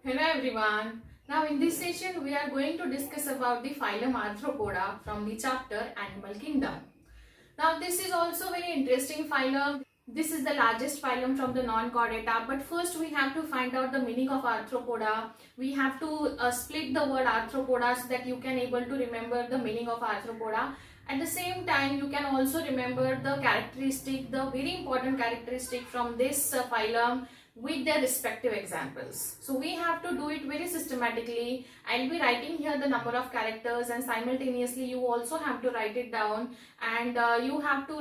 Hello everyone. Now in this session we are going to discuss about the phylum Arthropoda from the chapter Animal Kingdom. Now this is also very interesting phylum. This is the largest phylum from the non-chordata, but first we have to find out the meaning of Arthropoda. We have to split the word Arthropoda so that you can able to remember the meaning of Arthropoda. At the same time, you can also remember the characteristic, the very important characteristic from this phylum with their respective examples. So we have to do it very systematically. I'll be writing here the number of characters and simultaneously you also have to write it down, and you have to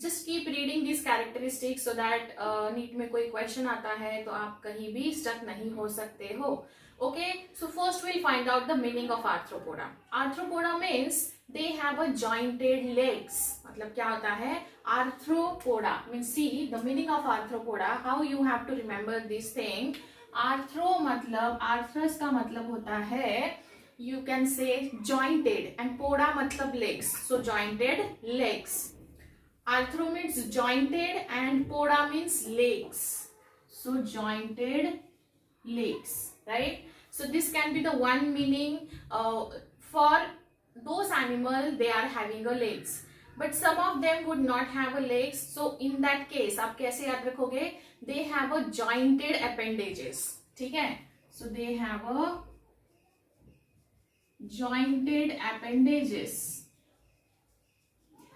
just keep reading these characteristics so that NEET में कोई question आता है तो आप कहीं भी stuck नहीं हो सकते हो. Okay, so first we'll find out the meaning of Arthropoda. Arthropoda means they have a jointed legs. मतलब क्या होता है? Arthropoda means, see the meaning of Arthropoda, how you have to remember this thing. Arthro मतलब arthrus का मतलब होता है, you can say jointed, and poda मतलब legs, so jointed legs. Arthro means jointed and poda means legs, so jointed legs, right? So this can be the one meaning for those animals they are having a legs, but some of them would not have a legs. So in that case आप कैसे याद रखोगे? They have a jointed appendages. ठीक है? So they have a jointed appendages.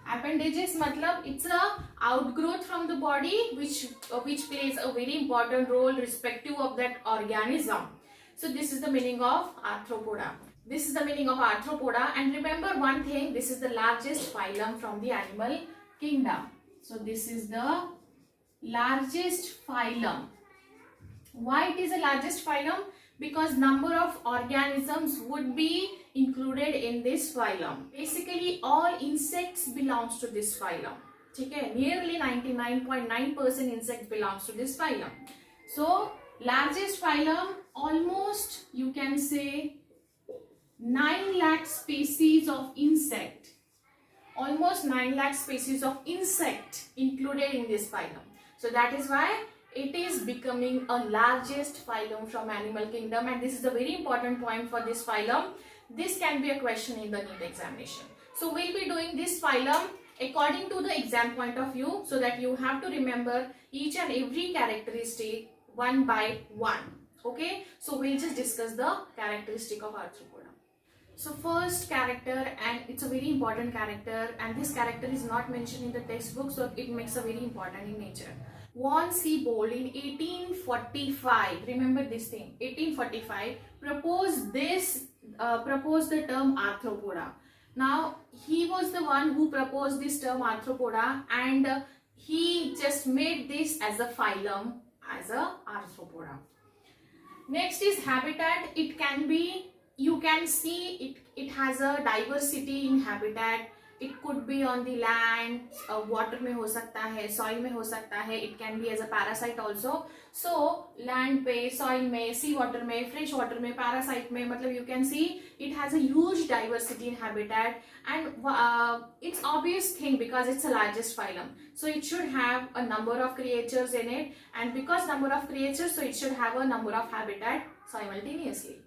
Appendages मतलब it's a outgrowth from the body which plays a very important role respective of that organism. So this is the meaning of Arthropoda. This is the meaning of Arthropoda, and remember one thing, this is the largest phylum from the animal kingdom. So this is the largest phylum. Why it is the largest phylum? Because number of organisms would be included in this phylum. Basically all insects belongs to this phylum. ठीक है? Nearly 99.9% insects belongs to this phylum. So largest phylum, almost you can say 9 lakh species of insect. Almost 9 lakh species of insect included in this phylum. So that is why it is becoming a largest phylum from animal kingdom, and this is a very important point for this phylum. This can be a question in the NEET examination. So we'll be doing this phylum according to the exam point of view, so that you have to remember each and every characteristic one by one. Okay, so we'll just discuss the characteristic of Arthropoda. So first character, and it's a very important character, and this character is not mentioned in the textbook, so it makes a very important in nature. Von Siebold in 1845, remember this thing, 1845, proposed the term Arthropoda. Now he was the one who proposed this term Arthropoda, and he just made this as a phylum, as a Arthropoda. Next is habitat. It can be, you can see it has a diversity in habitat. It could be on the land, water में हो सकता है, soil में हो सकता है. It can be as a parasite also. So land पे, soil में, sea water में, fresh water में, parasite में, मतलब you can see it has a huge diversity in habitat, and it's obvious thing because it's the largest phylum. So it should have a number of creatures in it, and because number of creatures, so it should have a number of habitat simultaneously.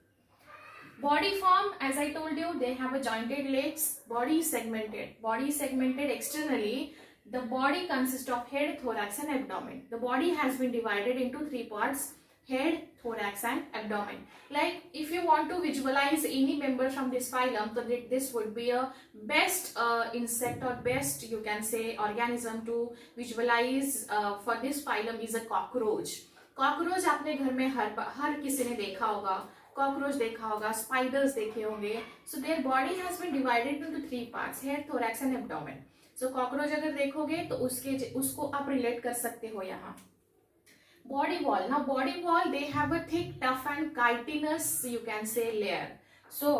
Body form, as I told you, they have a jointed legs. Body segmented. Body segmented externally. The body consists of head, thorax and abdomen. The body has been divided into 3 parts: head, thorax and abdomen. Like if you want to visualize any member from this phylum, so this would be a best insect or best, you can say, organism to visualize for this phylum is a cockroach. Cockroach आपने घर में हर किसी ने देखा होगा. Cockroach देखा होगा, spiders देखे होंगे. So their body has been divided into 3 parts: head, thorax and abdomen. So cockroach अगर देखोगे तो उसको आप रिलेट कर सकते हो यहाँ. Body wall. Now body wall, they have a thick, tough and chitinous, you can से, layer. So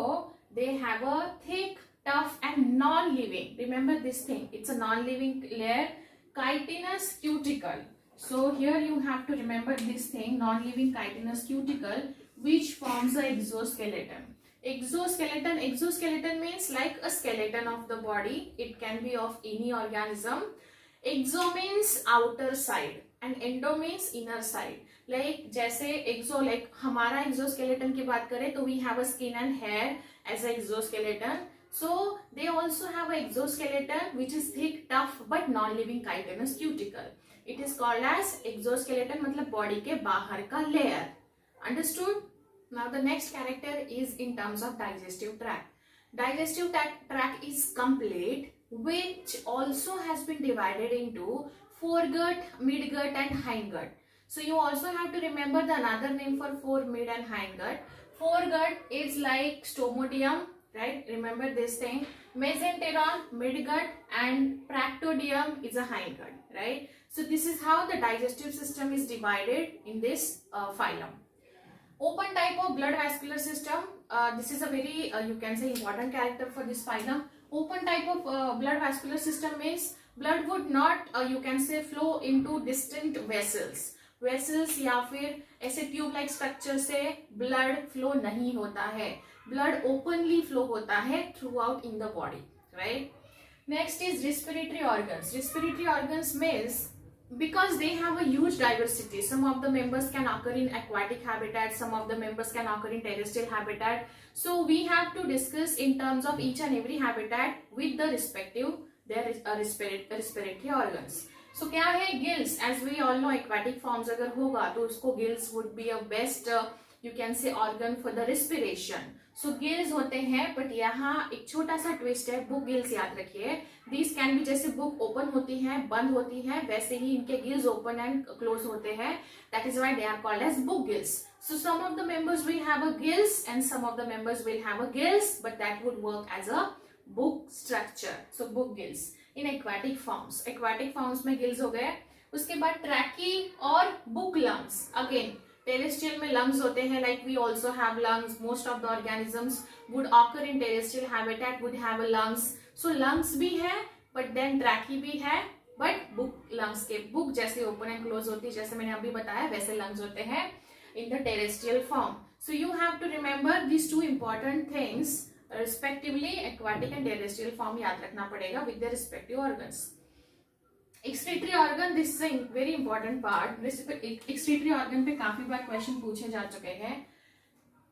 they have a thick, tough and non-living, remember this thing, it's a non-living layer, chitinous cuticle. So here you have to remember this thing, non-living chitinous cuticle, which forms the exoskeleton. Exoskeleton means like a skeleton of the body. It can be of any organism. Exo means outer side and endo means inner side. Like जैसे like हमारा exoskeleton की बात करें तो we have a skin and hair as a exoskeleton. So they also have an exoskeleton which is thick, tough but non-living chitinous cuticle. It is called as exoskeleton, मतलब body के बाहर का layer. Understood? Now the next character is in terms of digestive tract. Digestive tract is complete, which also has been divided into foregut, midgut and hindgut. So you also have to remember the another name for fore, mid and hindgut. Foregut is like stomodium, right? Remember this thing. Mesenteron, midgut, and practodium is a hindgut, right? So this is how the digestive system is divided in this phylum. Open type of blood vascular system. This is a very you can say important character for this phylum. Open type of blood vascular system means blood would not you can say flow into distant vessels. Vessels या फिर ऐसे tube like structure से blood flow नहीं होता है. Blood openly flow होता है through out in the body, right. Next is respiratory organs. Respiratory organs means because they have a huge diversity. Some of the members can occur in aquatic habitat, some of the members can occur in terrestrial habitat. So we have to discuss in terms of each and every habitat with the respective their respiratory organs. So क्या है gills? As we all know, aquatic forms अगर होगा तो उसको gills would be a best you can say organ for the respiration. So gills होते हैं, but यहाँ एक छोटा सा ट्विस्ट है. बुक गिल्स याद रखिए. These can be जैसे बुक ओपन होती है, बंद होती है, वैसे ही इनके गिल्स ओपन एंड क्लोज होते हैं. That is why they are called as book gills. So some of the members will have a gills and some of the members will have a gills, but that would work as a book structure. So book gills in aquatic forms. Aquatic forms में gills हो गए. उसके बाद trachea और book lungs. Again terrestrial में lungs होते हैं, like we also have lungs. Most of the organisms would occur in terrestrial habitat would have a lungs. So lungs भी है, बट देन ट्रैकी भी है, बट बुक लंग्स के book जैसे open and close होती है, जैसे मैंने अभी बताया वैसे लंग्स होते हैं in the terrestrial form. So you have to remember this two important things respectively. Aquatic and terrestrial form याद रखना पड़ेगा with the respective organs. Excretory organ, this is a very important part. Excretory organ पे काफी बार question पूछे जा चुके हैं.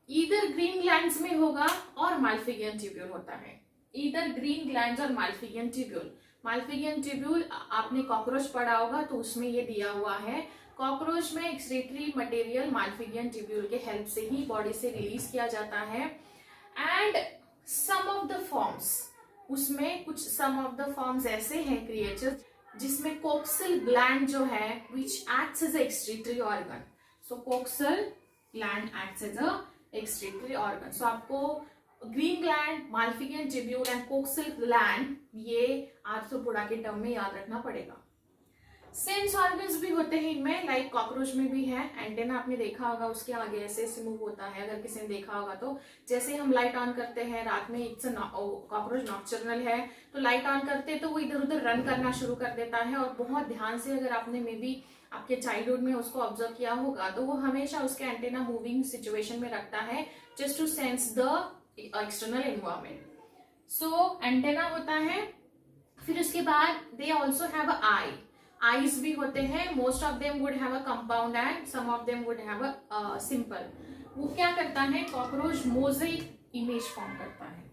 Either green glands में होगा और माल्फिगियन ट्यूब्यूल होता है. ईदर ग्रीन ग्लैंड्स और माल्फिगियन ट्यूब्यूल. माल्फिगियन ट्यूब्यूल आपने कॉकरोच पढ़ा होगा तो उसमें ये दिया हुआ है. कॉकरोच में एक्सक्रीटरी मटेरियल माल्फिगियन ट्यूब्यूल के हेल्प से ही बॉडी से रिलीज किया जाता है. And some of the forms, उसमें कुछ सम ऑफ द फॉर्म्स ऐसे हैं क्रिएचर जिसमें कोक्सल ग्लैंड जो है which acts as a excretory organ. So coxal gland acts as a excretory organ. So आपको green gland, Malpighian tubule and coxal gland ये Arthropoda के टर्म में याद रखना पड़ेगा. सेंस ऑर्गन्स भी होते हैं इनमें, लाइक कॉकरोच में भी है. एंटेना आपने देखा होगा, उसके आगे ऐसे ऐसे मूव होता है, अगर किसी ने देखा होगा तो. जैसे हम लाइट ऑन करते हैं रात में, इट्स कॉकरोच नॉक्टर्नल है, तो लाइट ऑन करते हैं तो वो इधर उधर रन करना शुरू कर देता है. और बहुत ध्यान से अगर आपने मे बी आपके चाइल्डहुड में उसको ऑब्जर्व किया होगा तो वो हमेशा उसके एंटेना मूविंग सिचुएशन में रखता है just to sense the external environment. So antenna होता है. फिर उसके बाद they also have a eye. Eyes भी होते हैं. Most of them would have a compound and some of them would have a simple. वो क्या करता है, कॉकरोच मोज़ेक इमेज फॉर्म करता है.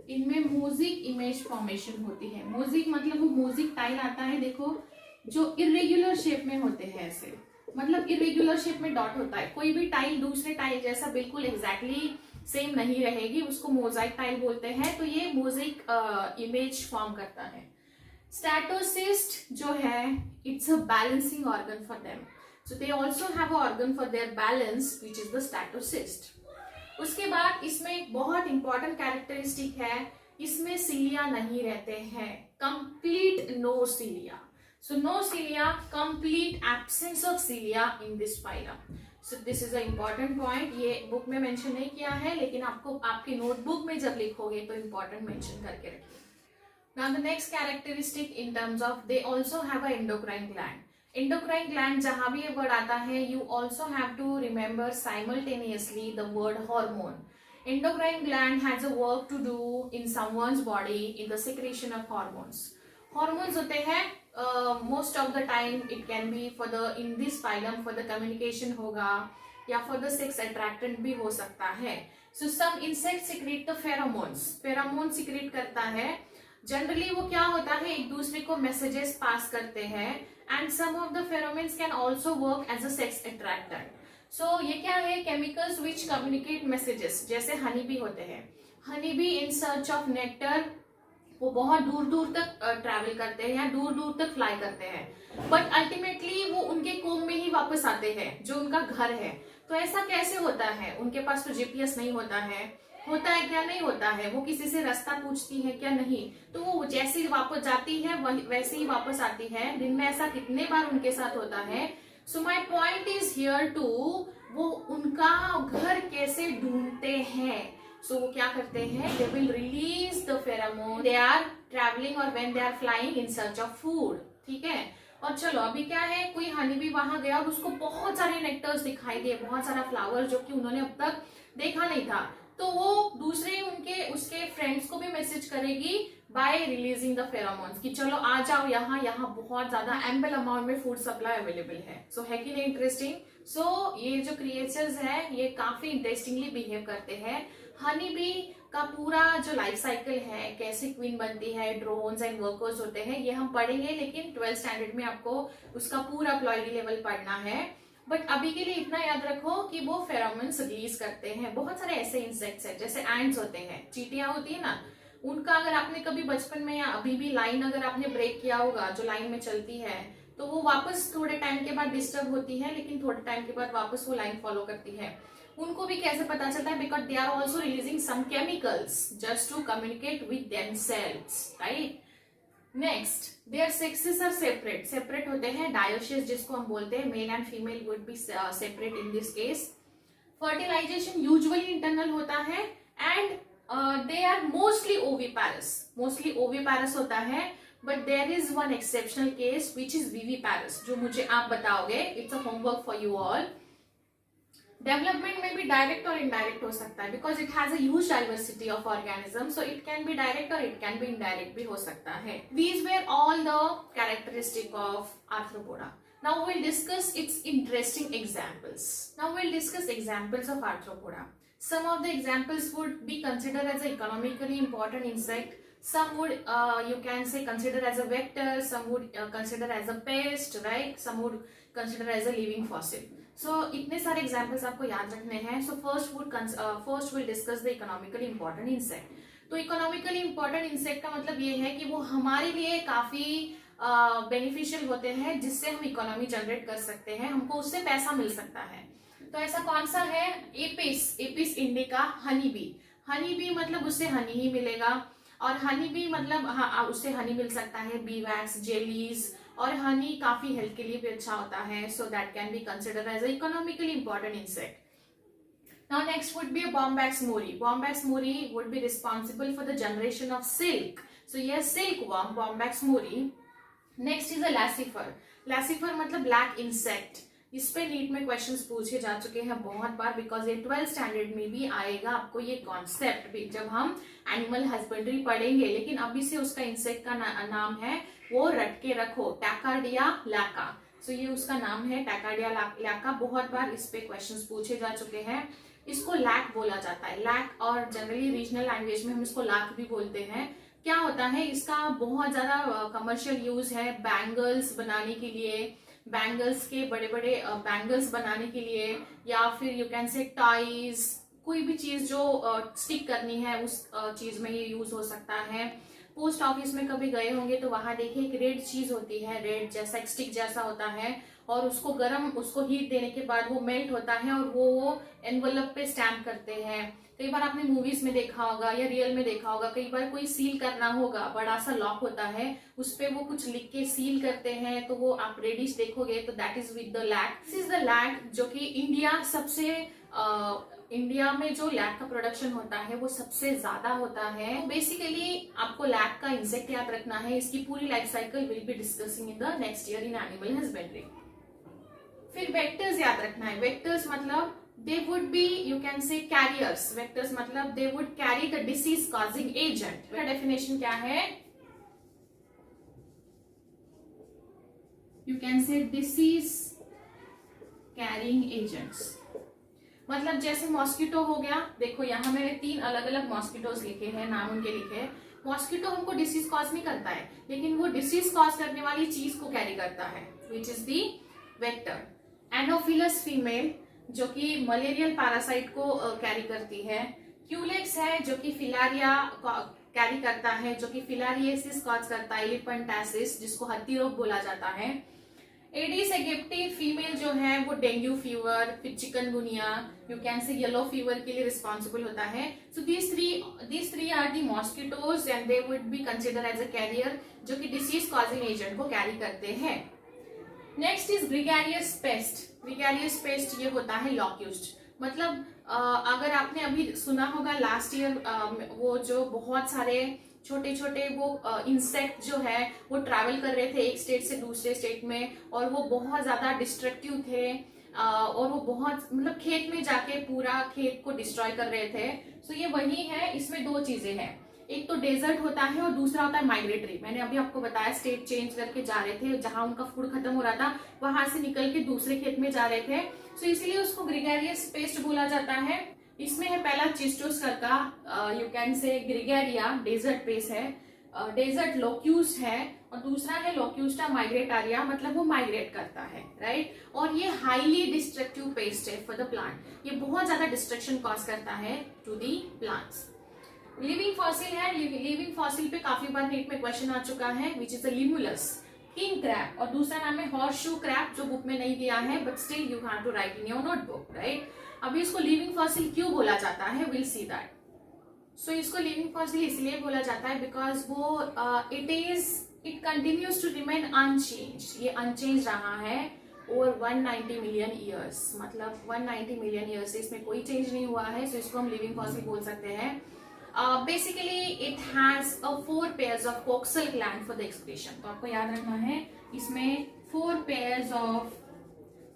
इनमें मोज़ेक इमेज फॉर्मेशन होती है. मोज़ेक मतलब वो मोज़ेक टाइल आता है, देखो, जो इरेग्युलर शेप में होते हैं. ऐसे मतलब इरेग्युलर शेप में डॉट होता है. कोई भी टाइल दूसरे टाइल जैसा बिल्कुल एग्जैक्टली सेम नहीं रहेगी, उसको मोज़ाइक टाइल बोलते हैं. तो ये मोज़ेक इमेज फॉर्म करता है. स्टैटोसिस्ट जो है, it's a balancing organ for them. So they also have a organ for their balance which is the statocyst. उसके बाद इसमें एक बहुत इंपॉर्टेंट कैरेक्टरिस्टिक है, इसमें सीलिया नहीं रहते हैं. Complete no cilia. So no cilia, complete absence of cilia in this phylum. So this is a important point. ये बुक में मेंशन नहीं किया है, लेकिन आपको आपकी नोटबुक में जब लिखोगे तो इम्पॉर्टेंट मेंशन करके रखिए. Now the next characteristic in terms of they also have a endocrine gland. Endocrine gland जहां भी ये word आता है, you also have to remember simultaneously the word hormone. Endocrine gland has a work to do in someone's body in the secretion of hormones. Hormones होते हैं most of the time it can be for the in this phylum for the communication होगा, या for the sex attractant भी हो सकता है. So some insect secrete the pheromones. Pheromone secrete करता है. जनरली वो क्या होता है, एक दूसरे को मैसेजेस पास करते हैं. And some of the pheromones can also work as a sex attractant. So ये क्या है, केमिकल्स विच कम्युनिकेट मैसेजेस. जैसे हनी बी होते हैं. Honey be in search of nectar, वो बहुत दूर दूर तक ट्रैवल करते हैं या दूर दूर तक फ्लाई करते हैं, बट अल्टीमेटली वो उनके कोम में ही वापस आते हैं जो उनका घर है. तो ऐसा कैसे होता है, उनके पास तो जीपीएस नहीं होता है. होता है क्या, नहीं होता है. वो किसी से रास्ता पूछती है क्या, नहीं. तो वो जैसे ही वापस जाती है वैसे ही वापस आती है. दिन में ऐसा कितने बार उनके साथ होता है. So my point is here to, वो उनका घर कैसे ढूंढते हैं. सो वो क्या करते हैं, they will release the pheromone, they are travelling और when they are flying in search of food. ठीक है. और चलो अभी क्या है, कोई हनी भी वहां गया और उसको बहुत सारे नेक्टर्स दिखाई दिए, बहुत सारा फ्लावर जो कि उन्होंने अब तक देखा नहीं था. तो वो दूसरे उसके फ्रेंड्स को भी मैसेज करेगी बाय रिलीजिंग द फेरोमोन्स कि चलो आ जाओ यहाँ, यहाँ बहुत ज्यादा एम्बल अमाउंट में फूड सप्लाई अवेलेबल है. सो है कि नहीं इंटरेस्टिंग. सो ये जो क्रिएचर्स है ये काफी इंटरेस्टिंगली बिहेव करते हैं. हनी बी का पूरा जो लाइफ साइकिल है, कैसे क्वीन बनती है, ड्रोन्स एंड वर्कर्स होते हैं, ये हम पढ़ेंगे, लेकिन 12th स्टैंडर्ड में आपको उसका पूरा प्लॉयडी लेवल पढ़ना है. बट अभी के लिए इतना याद रखो कि वो फेरोमोन्स रिलीज करते हैं. बहुत सारे ऐसे इंसेक्ट्स हैं, जैसे एंड्स होते हैं, चींटियां होती है ना, उनका अगर आपने कभी बचपन में या अभी भी लाइन अगर आपने ब्रेक किया होगा, जो लाइन में चलती है, तो वो वापस थोड़े टाइम के बाद डिस्टर्ब होती है, लेकिन थोड़े टाइम के बाद वापस वो लाइन फॉलो करती है. उनको भी कैसे पता चलता है, because they are also releasing some chemicals just to communicate with themselves, right. Next, their sexes are separate. Separate होते हैं, डायोसिस जिसको हम बोलते हैं, male and female would be separate in this case. Fertilization usually internal होता है and they are mostly oviparous. Mostly oviparous होता है, but there is one exceptional case which is viviparous, जो मुझे आप बताओगे. It's a homework for you all. Development में भी डायरेक्ट और इनडायरेक्ट हो सकता है, because it has a huge diversity of organism. So it can be direct और इट कैन बी इनडायरेक्ट भी हो सकता है. These were all the characteristic of arthropoda. Now we'll discuss its interesting examples. Now we'll discuss examples of arthropoda. Some of the examples would be considered as an economically important insect. Some would you can say consider as a vector. Some would consider as a pest, right? Some would consider as a living fossil. So इतने सारे examples आपको याद रखने हैं. So first we'll discuss the economically important insect. तो economically important insect का मतलब ये है कि वो हमारे लिए काफी बेनिफिशियल होते हैं, जिससे हम इकोनॉमी जनरेट कर सकते हैं, हमको उससे पैसा मिल सकता है. तो ऐसा कौन सा है, Apis indica honey bee. Honey bee मतलब उससे हनी ही मिलेगा, और हनी बी मतलब हाँ उससे हनी मिल सकता है, बी वैक्स, जेलीज, और हनी काफी हेल्थ के लिए भी अच्छा होता है. So that can be considered as a economically important insect. Now next would be a Bombax mori. Bombax mori would be responsible for the generation of silk. So yes, silkworm, Bombax mori. Next is a laccifer. Laccifer मतलब black insect. इस पे NEET में questions पूछे जा चुके हैं बहुत बार, because ये 12th स्टैंडर्ड में भी आएगा आपको ये कॉन्सेप्ट भी, जब हम एनिमल हस्बेंड्री पढ़ेंगे. लेकिन अभी से उसका इंसेक्ट का नाम है वो रट के रखो, टैकार्डिया लैका. सो ये उसका नाम है, टैकार्डिया लैका. बहुत बार इस पे क्वेश्चंस पूछे जा चुके हैं. इसको लैक बोला जाता है, लैक, और जनरली रीजनल लैंग्वेज में हम इसको लाख भी बोलते हैं. क्या होता है, इसका बहुत ज्यादा कमर्शियल यूज है बैंगल्स बनाने के लिए, बैंगल्स के बड़े बड़े बैंगल्स बनाने के लिए, या फिर यू कैन से टॉयज, कोई भी चीज जो स्टिक करनी है उस चीज में ये यूज हो सकता है. पोस्ट ऑफिस में कभी गए होंगे तो वहां देखिए एक रेड चीज होती है, रेड जैसा एक स्टिक जैसा होता है, और उसको हीट देने के बाद वो मेल्ट होता है और वो एनवलप पे स्टैम्प करते हैं. कई बार आपने मूवीज में देखा होगा या रियल में देखा होगा, कई बार कोई सील करना होगा, बड़ा सा लॉक होता है, उस पे वो कुछ लिख के सील करते हैं, तो वो आप रेडिश देखोगे तो that is with the lac. This is the lac, जो कि इंडिया में जो लैक का प्रोडक्शन होता है वो सबसे ज्यादा होता है. बेसिकली आपको लैक का इंसेक्ट याद रखना है. इसकी पूरी life cycle will be discussing in the next year in animal husbandry. फिर वेक्टर्स याद रखना है. वेक्टर्स मतलब they would be, you can say, carriers. Vectors मतलब they would carry the disease causing agent. इसका definition क्या है? you can say disease carrying agents. मतलब जैसे मॉस्किटो हो गया, देखो यहाँ मैंने 3 अलग अलग मॉस्किटोज लिखे हैं, नाम उनके लिखे हैं। मॉस्किटो हमको डिसीज कॉज नहीं करता है, लेकिन वो डिसीज कॉज करने वाली चीज को कैरी करता है, which is the vector. Anopheles female जो कि मलेरियल पैरासाइट को कैरी करती है। क्यूलेक्स है जो कि फिलारिया कैरी करता है, जो कि फिलारिएसिस कॉज करता है, एलिफेंटासिस जिसको हत्ती रोग बोला जाता है। एडिस एगिप्टी फीमेल जो है वो डेंगू फीवर, फिर चिकनगुनिया, यू कैन से येलो फीवर के लिए रिस्पॉन्सिबल होता है। सो these three are the mosquitoes and they would be considered as a carrier जो कि डिसीज कॉजिंग एजेंट को कैरी करते हैं। Next is gregarious paste. Gregarious paste ये होता है लॉक्यूस्ट। मतलब अगर आपने अभी सुना होगा लास्ट ईयर वो जो बहुत सारे छोटे छोटे वो इंसेक्ट जो है वो ट्रैवल कर रहे थे एक स्टेट से दूसरे स्टेट में, और वो बहुत ज्यादा डिस्ट्रक्टिव थे, और वो बहुत मतलब खेत में जाके पूरा खेत को डिस्ट्रॉय कर रहे थे। सो ये वही है, इसमें 2 चीजें हैं, एक तो डेजर्ट होता है और दूसरा होता है माइग्रेटरी। मैंने अभी आपको बताया स्टेट चेंज करके जा रहे थे, जहां उनका फूड खत्म हो रहा था वहां से निकल के दूसरे खेत में जा रहे थे। सो इसलिए उसको ग्रिगेरियस पेस्ट बोला जाता है। इसमें है पहला चिस्टोस्कर का, you can say gregaria desert pest है, डेजर्ट लोक्यूस्ट है, और दूसरा है लोक्यूस्टा माइग्रेटारिया, मतलब वो माइग्रेट करता है, राइट। और ये हाईली डिस्ट्रक्टिव पेस्ट है फॉर द प्लांट, ये बहुत ज्यादा डिस्ट्रक्शन कॉज करता है to the plants. Living fossil है, लिविंग फॉसिल पे काफी बार नीट में क्वेश्चन आ चुका है, which is a Limulus king crab, और दूसरा नाम है हॉर्सशू क्रैब जो बुक में नहीं दिया है, but still you have to write in your notebook, right. अभी इसको लिविंग फॉसिल क्यों बोला जाता है, विल सी दैट। सो इसको लिविंग फॉसिल इसलिए बोला जाता है बिकॉज वो it continues to remain unchange, ये अनचेंज रहा है ओवर 190 मिलियन ईयर्स, मतलब 190 मिलियन ईयर्स से इसमें कोई चेंज नहीं हुआ है, सो इसको हम लिविंग फॉसिल बोल सकते हैं। Basically it has 4 pairs of coxal gland for the excretion, तो आपको याद रखना है इसमें 4 पेयर्स ऑफ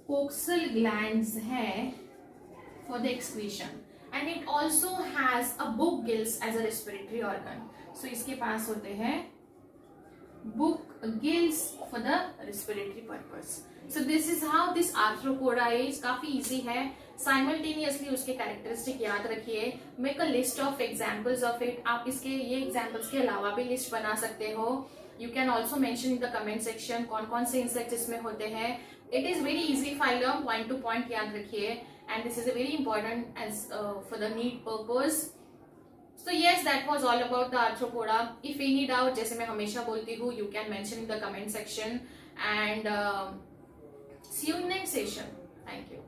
कोक्सल ग्लैंड्स है for the excretion, and it also has a book gills as a respiratory organ. So इसके पास होते हैं book gills for the respiratory purpose. So this is how this arthropoda is, काफी easy है। Simultaneously उसके characteristic याद रखिए, make a list of examples of it। आप इसके ये examples के अलावा भी list बना सकते हो। You can also mention in the comment section कौन कौन से insects इसमें होते हैं। It is very easy phylum, point to point याद रखिए, and this is a very important as for the NEET purpose. So yes, that was all about the arthropoda. If any doubt, जैसे मैं हमेशा बोलती हूँ, you can mention in the comment section, and see you in next session. Thank you.